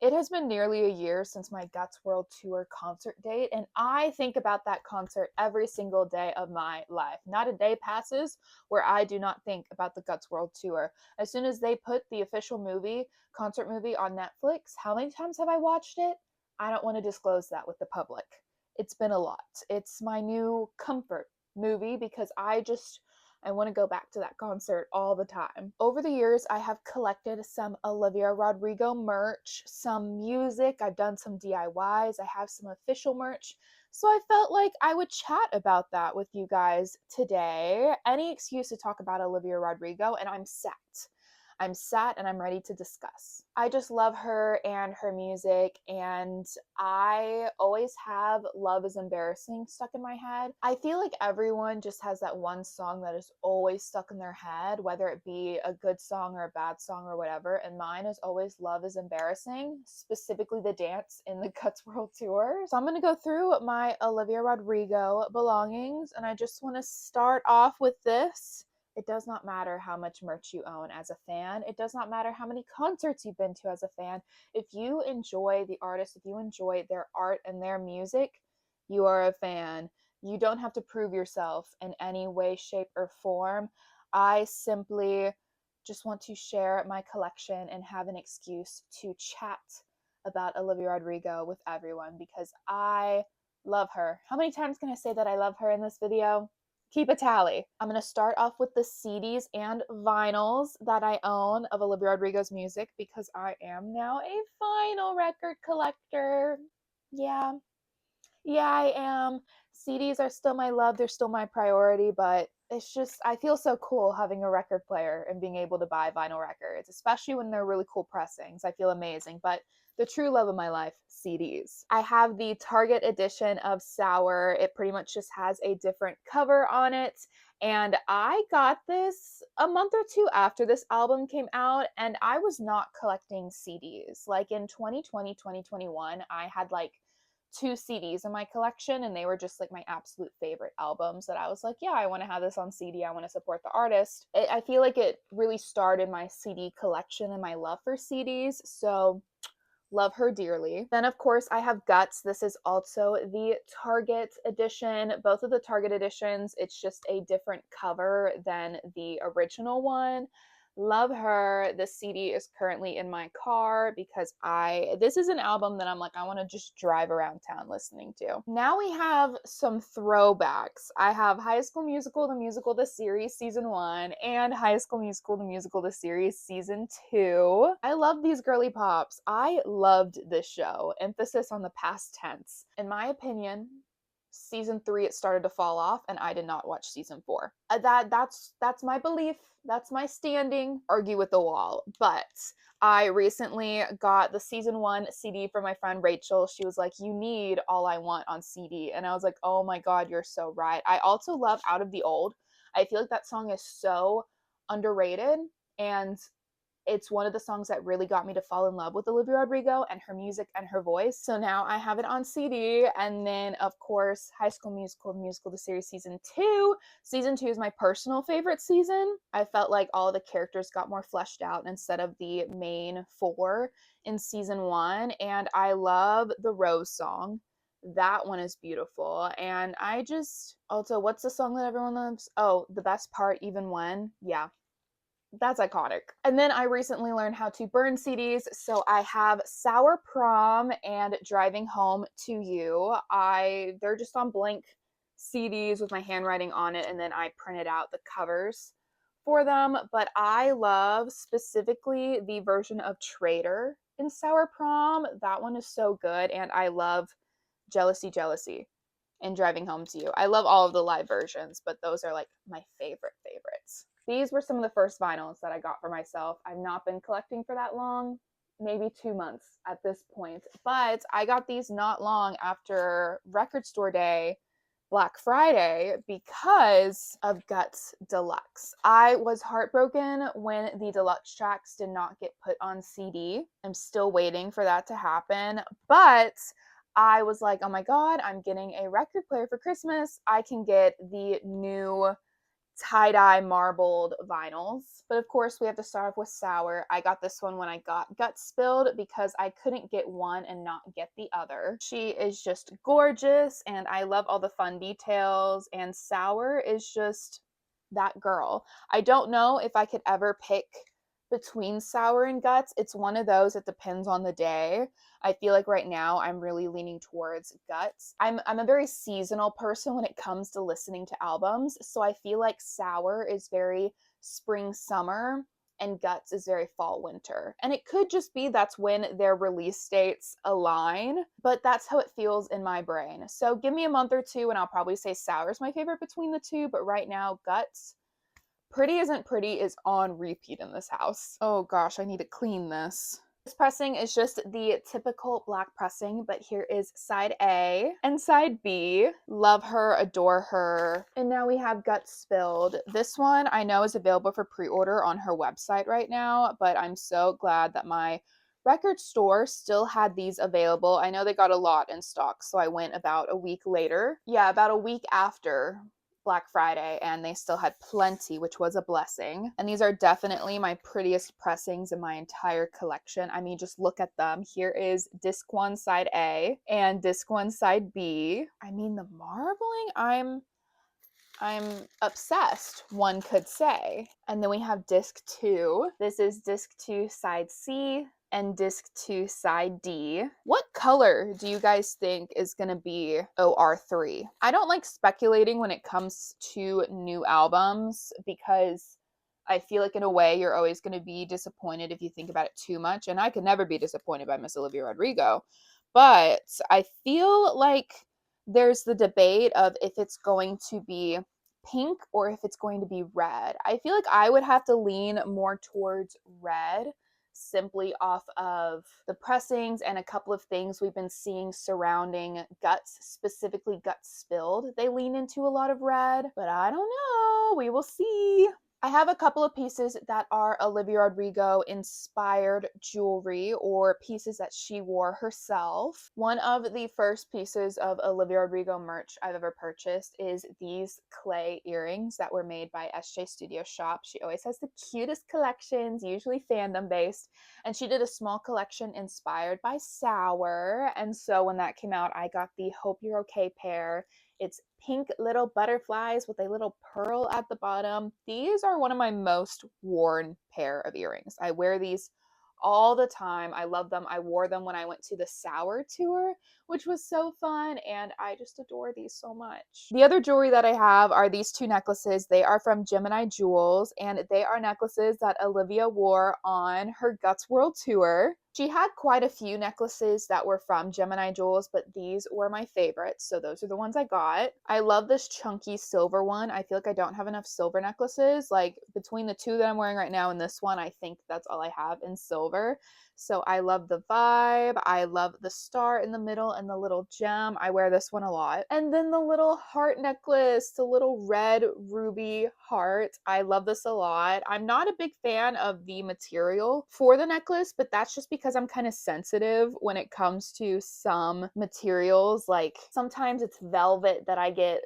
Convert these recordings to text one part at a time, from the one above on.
It has been nearly a year since my Guts World Tour concert date, and I think about that concert every single day of my life. Not a day passes where I do not think about the Guts World Tour. As soon as they put the official concert movie on Netflix, how many times have I watched it? I don't want to disclose that with the public. It's been a lot. It's my new comfort movie because I want to go back to that concert all the time. Over the years, I have collected some Olivia Rodrigo merch, some music. I've done some DIYs. I have some official merch. So I felt like I would chat about that with you guys today. Any excuse to talk about Olivia Rodrigo, and I'm set. I'm sat and I'm ready to discuss. I just love her and her music, and I always have Love is Embarrassing stuck in my head. I feel like everyone just has that one song that is always stuck in their head, whether it be a good song or a bad song or whatever, and mine is always Love is Embarrassing, specifically the dance in the Guts World Tour. So I'm going to go through my Olivia Rodrigo belongings, and I just want to start off with this. It does not matter how much merch you own as a fan. It does not matter how many concerts you've been to as a fan. If you enjoy the artist, if you enjoy their art and their music, you are a fan. You don't have to prove yourself in any way, shape, or form. I simply just want to share my collection and have an excuse to chat about Olivia Rodrigo with everyone because I love her. How many times can I say that I love her in this video? Keep a tally. I'm going to start off with the CDs and vinyls that I own of Olivia Rodrigo's music because I am now a vinyl record collector. Yeah, I am. CDs are still my love, they're still my priority, but it's just, I feel so cool having a record player and being able to buy vinyl records, especially when they're really cool pressings. I feel amazing, but the true love of my life, CDs. I have the Target edition of Sour. It pretty much just has a different cover on it. And I got this a month or two after this album came out, and I was not collecting CDs. Like in 2020, 2021, I had like 2 CDs in my collection, and they were just like my absolute favorite albums that I was like, yeah, I want to have this on CD. I want to support the artist. I feel like it really started my CD collection and my love for CDs. So love her dearly. Then, of course, I have Guts. This is also the Target edition. Both of the Target editions, it's just a different cover than the original one. Love her. This CD is currently in my car because this is an album that I'm like, I want to just drive around town listening to. Now we have some throwbacks. I have High School Musical, the musical, the series, season 1, and High School Musical, the musical, the series, season 2. I love these girly pops. I loved this show. Emphasis on the past tense. In my opinion, season 3 it started to fall off, and I did not watch season 4. That's my belief. That's my standing. Argue with the wall. But I recently got the season 1 CD from my friend Rachel. She was like, you need All I Want on CD. And I was like, oh my God, you're so right. I also love Out of the Old. I feel like that song is so underrated, and it's one of the songs that really got me to fall in love with Olivia Rodrigo and her music and her voice. So now I have it on CD. And then, of course, High School Musical, the musical, the series, season 2. Season 2 is my personal favorite season. I felt like all the characters got more fleshed out instead of the main 4 in season 1. And I love the Rose song. That one is beautiful. And I just, also, what's the song that everyone loves? Oh, The Best Part, Even When. Yeah, that's iconic. And then I recently learned how to burn CDs, so I have Sour Prom and Driving Home to You. They're just on blank CDs with my handwriting on it, and then I printed out the covers for them. But I love specifically the version of Traitor in Sour Prom. That one is so good, and I love Jealousy Jealousy and Driving Home to You. I love all of the live versions, but those are like my favorites. These were some of the first vinyls that I got for myself. I've not been collecting for that long, maybe 2 months at this point, but I got these not long after Record Store Day, Black Friday, because of Guts Deluxe. I was heartbroken when the deluxe tracks did not get put on CD. I'm still waiting for that to happen, but I was like, oh my God, I'm getting a record player for Christmas. I can get the new tie-dye marbled vinyls. But of course, we have to start off with sour. I got this one when I got Guts Spilled because I couldn't get one and not get the other. She is just gorgeous, and I love all the fun details, and sour is just that girl. I don't know if I could ever pick between sour and Guts. It's one of those, it depends on the day. I feel like right now I'm really leaning towards Guts. I'm a very seasonal person when it comes to listening to albums, so I feel like sour is very spring summer and Guts is very fall winter. And it could just be that's when their release dates align, but that's how it feels in my brain. So give me a month or two and I'll probably say sour is my favorite between the two, but right now Guts. Pretty Isn't Pretty is on repeat in this house. Oh gosh, I need to clean this. This pressing is just the typical black pressing, but here is side A and side B. Love her, adore her. And now we have Guts Spilled. This one I know is available for pre-order on her website right now, but I'm so glad that my record store still had these available. I know they got a lot in stock, so I went about a week later. Yeah, about a week after Black Friday, and they still had plenty, which was a blessing. And these are definitely my prettiest pressings in my entire collection. I mean, just look at them. Here is disc 1 side A and disc 1 side B. I mean, the marbling, I'm obsessed, one could say. And then we have disc 2. This is disc 2 side C and disc 2 side D. What color do you guys think is going to be OR3? I don't like speculating when it comes to new albums because I feel like in a way you're always going to be disappointed if you think about it too much, and I could never be disappointed by Miss Olivia Rodrigo. But I feel like there's the debate of if it's going to be pink or if it's going to be red. I feel like I would have to lean more towards red simply off of the pressings and a couple of things we've been seeing surrounding Guts, specifically Guts Spilled. They lean into a lot of red, but I don't know. We will see. I have a couple of pieces that are Olivia Rodrigo inspired jewelry or pieces that she wore herself. One of the first pieces of Olivia Rodrigo merch I've ever purchased is these clay earrings that were made by SJ Studio Shop. She always has the cutest collections, usually fandom based, and she did a small collection inspired by Sour. And so when that came out, I got the Hope You're Okay pair. It's pink little butterflies with a little pearl at the bottom. These are one of my most worn pair of earrings. I wear these all the time. I love them. I wore them when I went to the Sour tour, which was so fun, and I just adore these so much. The other jewelry that I have are these two necklaces. They are from Gemini Jewels, and they are necklaces that Olivia wore on her Guts World Tour. She had quite a few necklaces that were from Gemini Jewels, but these were my favorites, so those are the ones I got. I love this chunky silver one. I feel like I don't have enough silver necklaces. Like, between the two that I'm wearing right now and this one, I think that's all I have in silver. So I love the vibe. I love the star in the middle and the little gem. I wear this one a lot. And then the little heart necklace, the little red ruby heart. I love this a lot. I'm not a big fan of the material for the necklace, but that's just because I'm kind of sensitive when it comes to some materials. Like, sometimes it's velvet that I get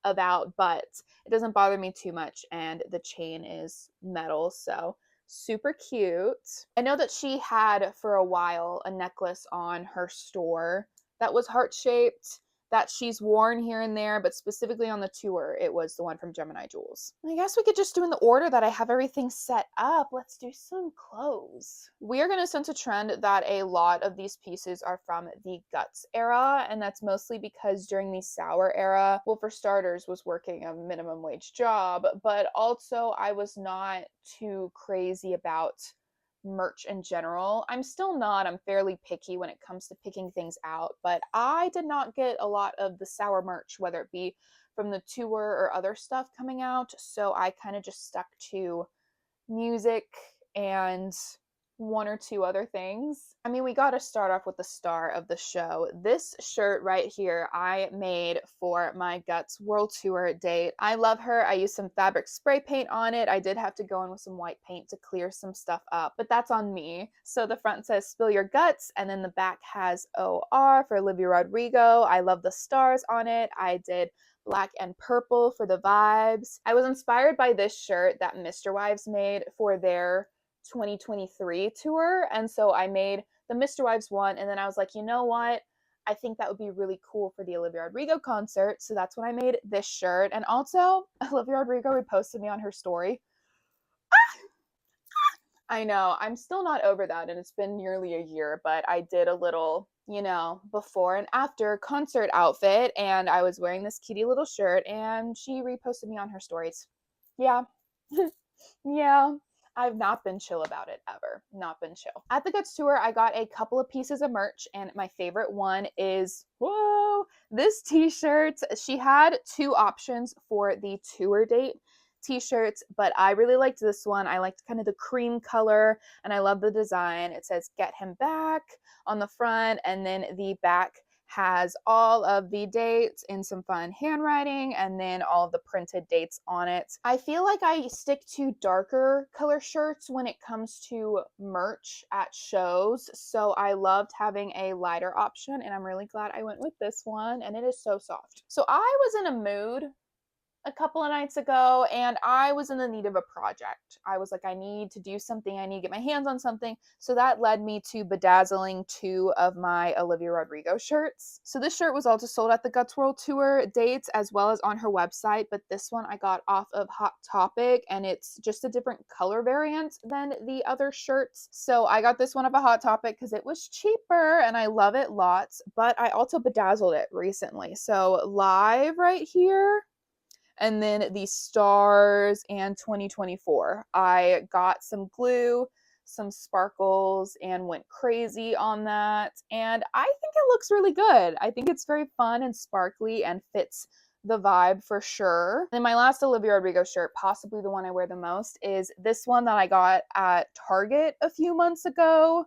about, but it doesn't bother me too much, and the chain is metal, so super cute. I know that she had for a while a necklace on her store that was heart-shaped that she's worn here and there, but specifically on the tour, it was the one from Gemini Jewels. I guess we could just do in the order that I have everything set up. Let's do some clothes. We are going to sense a trend that a lot of these pieces are from the Guts era, and that's mostly because during the Sour era, well, for starters, was working a minimum wage job, but also I was not too crazy about merch in general. I'm still not. I'm fairly picky when it comes to picking things out, but I did not get a lot of the Sour merch, whether it be from the tour or other stuff coming out, so I kind of just stuck to music and one or two other things. I mean, we got to start off with the star of the show. This shirt right here I made for my Guts World Tour date. I love her. I used some fabric spray paint on it. I did have to go in with some white paint to clear some stuff up, but that's on me. So the front says "Spill Your Guts," and then the back has OR for Olivia Rodrigo. I love the stars on it. I did black and purple for the vibes. I was inspired by this shirt that Mr. Wives made for their 2023 tour, and so I made the Mr. Wives one, and then I was like, you know what? I think that would be really cool for the Olivia Rodrigo concert, so that's when I made this shirt. And also, Olivia Rodrigo reposted me on her story. I know, I'm still not over that, and it's been nearly a year, but I did a little, before and after concert outfit, and I was wearing this cutie little shirt, and she reposted me on her stories. Yeah. Yeah. I've not been chill about it ever. Not been chill. At the Guts tour, I got a couple of pieces of merch, and my favorite one is, whoa, this t-shirt. She had two options for the tour date t-shirts, but I really liked this one. I liked kind of the cream color, and I love the design. It says "Get Him Back" on the front, and then the back has all of the dates in some fun handwriting, and then all of the printed dates on it. I feel like I stick to darker color shirts when it comes to merch at shows, so I loved having a lighter option, and I'm really glad I went with this one, and it is so soft. So I was in a mood a couple of nights ago, and I was in the need of a project. I was like, I need to do something. I need to get my hands on something. So that led me to bedazzling two of my Olivia Rodrigo shirts. So this shirt was also sold at the Guts World Tour dates as well as on her website, but this one I got off of Hot Topic, and it's just a different color variant than the other shirts. So I got this one off of Hot Topic because it was cheaper, and I love it lots, but I also bedazzled it recently. So live right here, and then the stars and 2024. I got some glue, some sparkles, and went crazy on that. And I think it looks really good. I think it's very fun and sparkly and fits the vibe for sure. And my last Olivia Rodrigo shirt, possibly the one I wear the most, is this one that I got at Target a few months ago.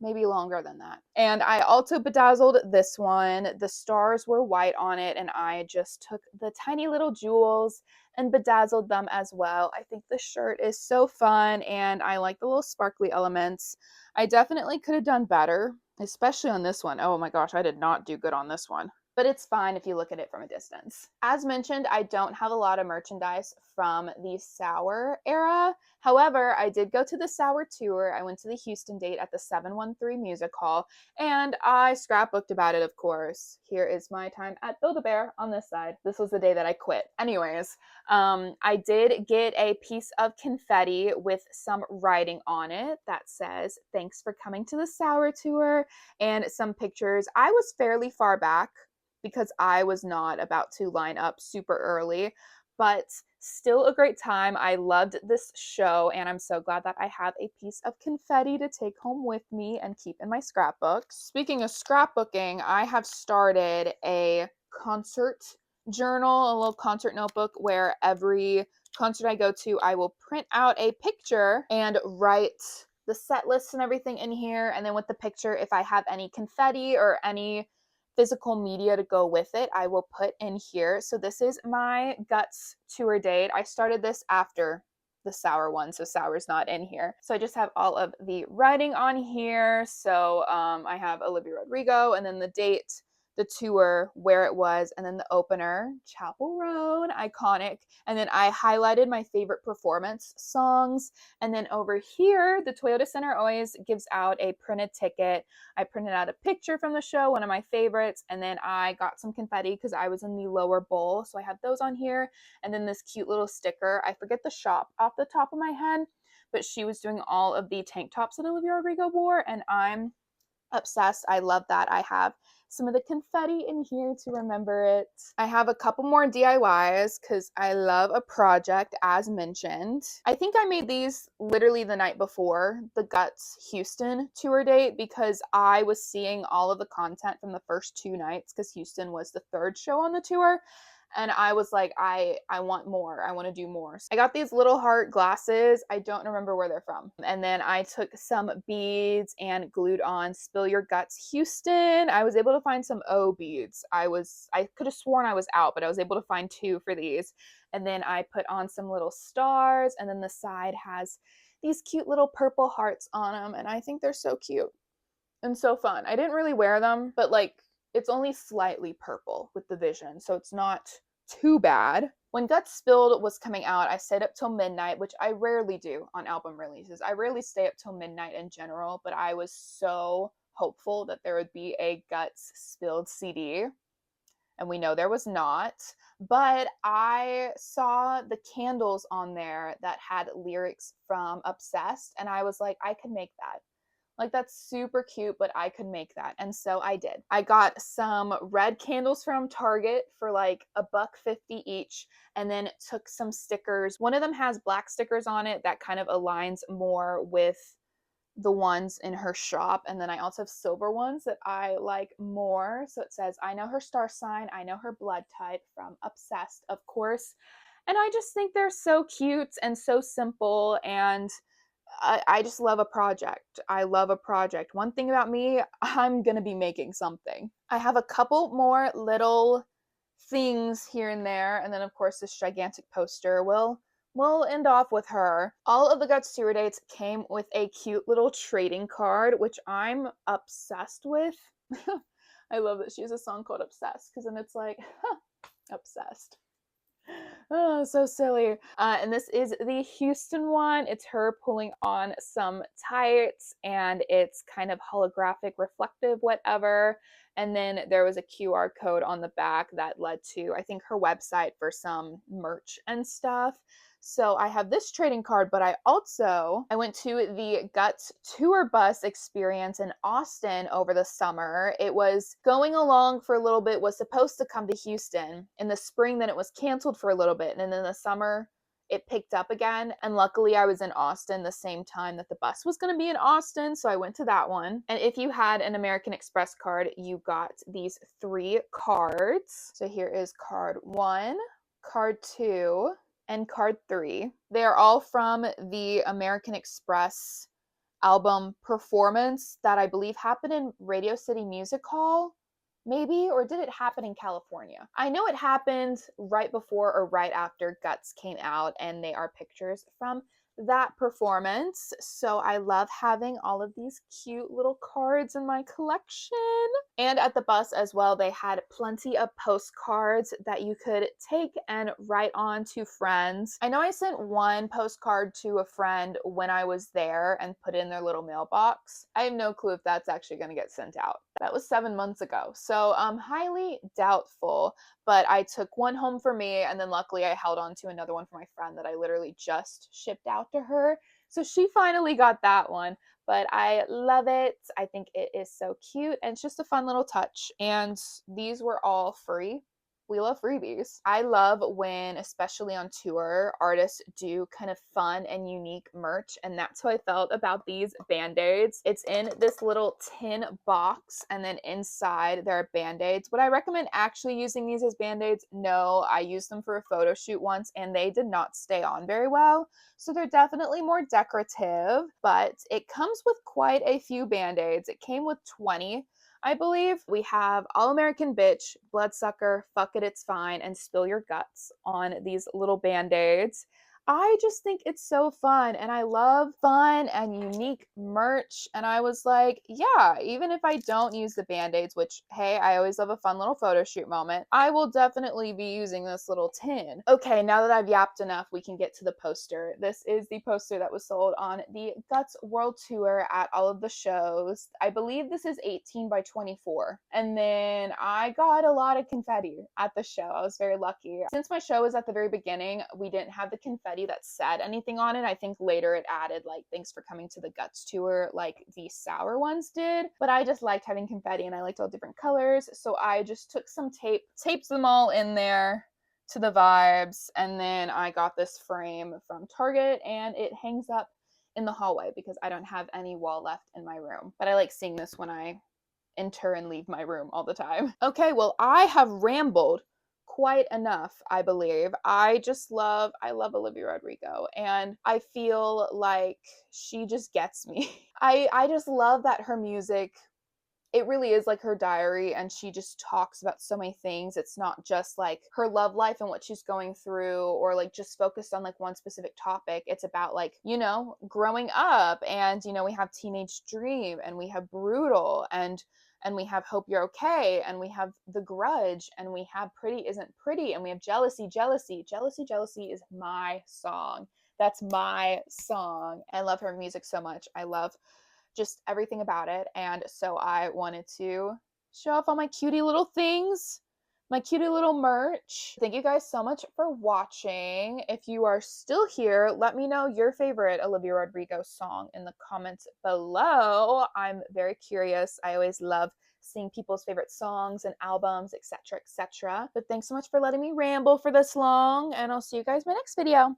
Maybe longer than that. And I also bedazzled this one. The stars were white on it, and I just took the tiny little jewels and bedazzled them as well. I think the shirt is so fun, and I like the little sparkly elements. I definitely could have done better, especially on this one. Oh my gosh, I did not do good on this one. But it's fine if you look at it from a distance. As mentioned, I don't have a lot of merchandise from the Sour era. However, I did go to the Sour tour. I went to the Houston date at the 713 Music Hall, and I scrapbooked about it, of course. Here is my time at Build-A-Bear on this side. This was the day that I quit. Anyways, I did get a piece of confetti with some writing on it that says, "Thanks for coming to the Sour tour," and some pictures. I was fairly far back because I was not about to line up super early, but still a great time. I loved this show, and I'm so glad that I have a piece of confetti to take home with me and keep in my scrapbook. Speaking of scrapbooking, I have started a concert journal, a little concert notebook where every concert I go to, I will print out a picture and write the set list and everything in here. And then with the picture, if I have any confetti or any physical media to go with it, I will put in here. So this is my Guts tour date. I started this after the Sour one, so Sour's not in here. So I just have all of the writing on here. So I have Olivia Rodrigo, and then the date, the tour, where it was, and then the opener, Chapel Road, iconic. And then I highlighted my favorite performance songs. And then over here, the Toyota Center always gives out a printed ticket. I printed out a picture from the show, one of my favorites, and then I got some confetti because I was in the lower bowl. So I have those on here. And then this cute little sticker. I forget the shop off the top of my head, but she was doing all of the tank tops that Olivia Rodrigo wore, and I'm obsessed. I love that. I have some of the confetti in here to remember it. I have a couple more DIYs because I love a project, as mentioned. I think I made these literally the night before the Guts Houston tour date because I was seeing all of the content from the first two nights because Houston was the third show on the tour. And I was like, I want more. I want to do more. So I got these little heart glasses. I don't remember where they're from. And then I took some beads and glued on Spill Your Guts Houston. I was able to find some O beads. I could have sworn I was out, but I was able to find two for these. And then I put on some little stars, and then the side has these cute little purple hearts on them. And I think they're so cute and so fun. I didn't really wear them, but like, it's only slightly purple with the vision, so it's not too bad. When Guts Spilled was coming out, I stayed up till midnight, which I rarely do on album releases. I rarely stay up till midnight in general, but I was so hopeful that there would be a Guts Spilled CD, and we know there was not. But I saw the candles on there that had lyrics from Obsessed, and I was like, I could make that. Like, that's super cute, but I could make that. And so I did. I got some red candles from Target for like $1.50 each, and then took some stickers. One of them has black stickers on it that kind of aligns more with the ones in her shop, and then I also have silver ones that I like more. So it says, I know her star sign, I know her blood type, from Obsessed, of course. And I just think they're so cute and so simple, and I just love a project. I love a project. One thing about me, I'm gonna be making something. I have a couple more little things here and there, and then of course this gigantic poster will we'll end off with her. All of the Guts tour dates came with a cute little trading card, which I'm obsessed with. I love that she has a song called Obsessed, because then it's like, obsessed. Oh, so silly. And this is the Houston one. It's her pulling on some tights, and it's kind of holographic, reflective, whatever. And then there was a QR code on the back that led to, I think, her website for some merch and stuff. So I have this trading card, but I went to the Guts tour bus experience in Austin over the summer. It was going along for a little bit, was supposed to come to Houston in the spring, then it was canceled for a little bit, and then in the summer it picked up again. And luckily I was in Austin the same time that the bus was going to be in Austin, so I went to that one. And if you had an American Express card, you got these 3 cards. So here is card 1, card 2, and card 3. They are all from the American Express album performance that I believe happened in Radio City Music Hall, maybe, or did it happen in California? I know it happened right before or right after Guts came out, and they are pictures from that performance. So I love having all of these cute little cards in my collection. And at the bus as well, they had plenty of postcards that you could take and write on to friends. I know I sent one postcard to a friend when I was there and put it in their little mailbox. I have no clue if that's actually going to get sent out. That was 7 months ago, so highly doubtful. But I took one home for me, and then luckily I held on to another one for my friend that I literally just shipped out to her. So she finally got that one. But I love it. I think it is so cute, and it's just a fun little touch. And these were all free. We love freebies. I love when, especially on tour, artists do kind of fun and unique merch, and that's how I felt about these Band-Aids. It's in this little tin box, and then inside there are Band-Aids. Would I recommend actually using these as Band-Aids? No, I used them for a photo shoot once, and they did not stay on very well. So they're definitely more decorative, but it comes with quite a few Band-Aids. It came with 20. I believe. We have All American Bitch, Bloodsucker, Fuck It, It's Fine, and Spill Your Guts on these little Band-Aids. I just think it's so fun, and I love fun and unique merch, and I was like, yeah, even if I don't use the Band-Aids, which, hey, I always love a fun little photo shoot moment, I will definitely be using this little tin. Okay, now that I've yapped enough, we can get to the poster. This is the poster that was sold on the Guts World Tour at all of the shows. I believe this is 18 by 24, and then I got a lot of confetti at the show. I was very lucky. Since my show was at the very beginning, we didn't have the confetti that said anything on it. I think later it added like, thanks for coming to the Guts tour, like the sour ones did, but I just liked having confetti, and I liked all different colors, so I just took some tape, taped them all in there to the vibes, and then I got this frame from Target, and it hangs up in the hallway because I don't have any wall left in my room, but I like seeing this when I enter and leave my room all the time. Okay, well, I have rambled quite enough, I believe. I love Olivia Rodrigo, and I feel like she just gets me. I just love that her music, it really is like her diary, and she just talks about so many things. It's not just like her love life and what she's going through, or like just focused on like one specific topic. It's about like, growing up, and we have Teenage Dream, and we have Brutal, and and we have Hope You're Okay, and we have The Grudge, and we have Pretty Isn't Pretty, and we have Jealousy, Jealousy. Jealousy, Jealousy is my song. That's my song. I love her music so much. I love just everything about it. And so I wanted to show off all my cutie little things, my cutie little merch. Thank you guys so much for watching. If you are still here, let me know your favorite Olivia Rodrigo song in the comments below. I'm very curious. I always love seeing people's favorite songs and albums, etc., etc. But thanks so much for letting me ramble for this long, and I'll see you guys in my next video.